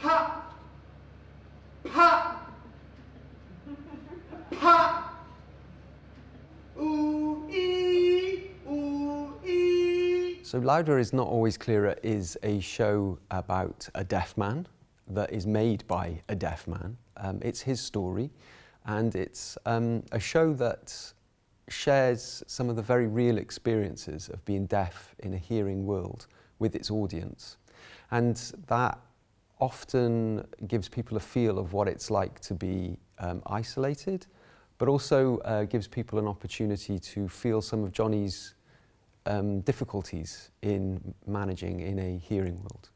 pa, pa, pa, ooh, ee, ooh, ee. So Louder is Not Always Clearer is a show about a deaf man that is made by a deaf man. It's his story, and it's a show that shares some of the very real experiences of being deaf in a hearing world with its audience. And that often gives people a feel of what it's like to be isolated, but also gives people an opportunity to feel some of Jonny's difficulties in managing in a hearing world.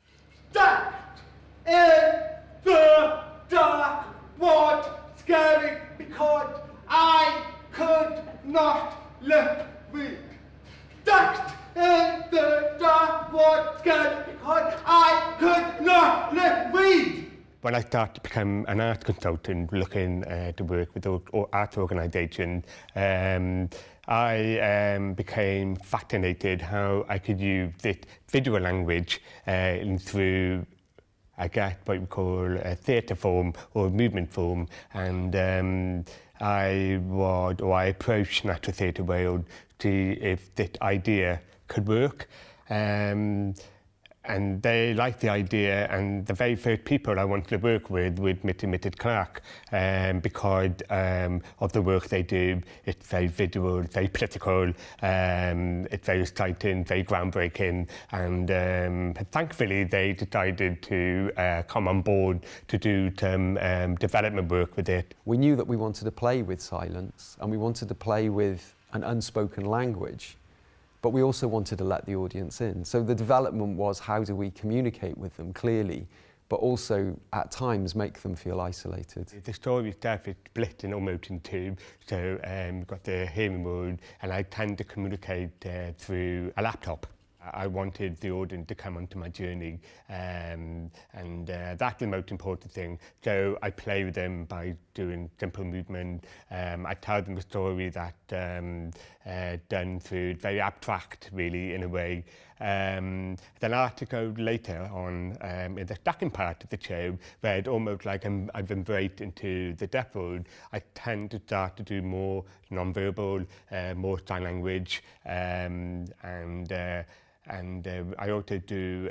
Stuck in the dark, what scary, because I could not let read. Stuck in the dark, what scary, because I could not let read. When I started to become an art consultant looking to work with art organisations, I became fascinated how I could use this visual language through, I guess, what we call a theatre form or movement form. And I approached Natural Theatre Wales to see if this idea could work. And they liked the idea, and the very first people I wanted to work with Mitted Clark, because of the work they do. It's very visual, very political, it's very exciting, very groundbreaking, and thankfully they decided to come on board to do some development work with it. We knew that we wanted to play with silence, and we wanted to play with an unspoken language, but we also wanted to let the audience in. So the development was, how do we communicate with them clearly, but also at times make them feel isolated? The story itself is split in almost in two. So we've got the hearing mode, and I tend to communicate through a laptop. I wanted the audience to come onto my journey, and that's the most important thing. So I play with them by doing simple movement. I tell them a story that done through very abstract, really, in a way. Then I have to go later on in the second part of the show, where it's almost like I've embraced into the deaf world. I tend to start to do more non-verbal, more sign language, and I also do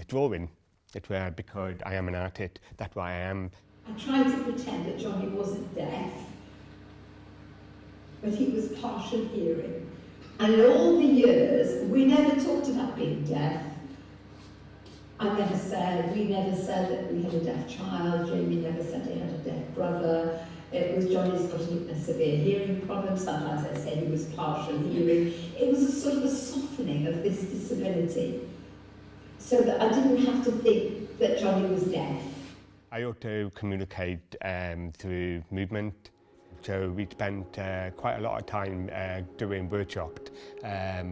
drawing. It's where, because I am an artist, that's why I am. I tried to pretend that Jonny wasn't deaf, but he was partial hearing. And in all the years, we never talked about being deaf. We never said that we had a deaf child. Jamie never said he had a deaf brother. It was Jonny's got a severe hearing problem. Sometimes they said he was partial hearing. It was a sort of a softening of this disability, so that I didn't have to think that Jonny was deaf. I also communicate through movement. So we spent quite a lot of time doing workshops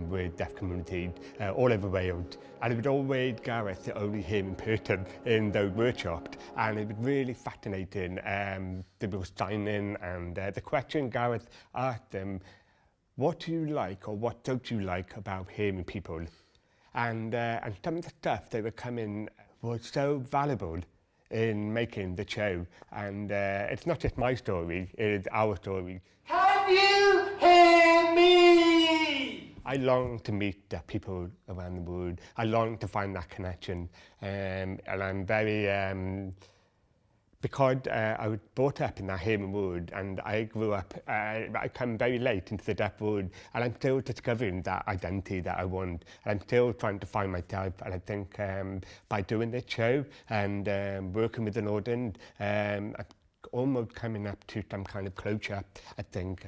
with deaf communities all over Wales. And it was always Gareth, the only hearing person in those workshops. And it was really fascinating. They were signing, and the question Gareth asked them, what do you like or what don't you like about hearing people? And some of the stuff they were coming was so valuable in making the show, and it's not just my story, it's our story. Can you hear me? I long to meet the people around the world. I long to find that connection, and I'm very because I was brought up in that hearing world, and I grew up, I come very late into the deaf world, and I'm still discovering that identity that I want, and I'm still trying to find myself. And I think by doing this show and working with an audience, I'm almost coming up to some kind of closure, I think.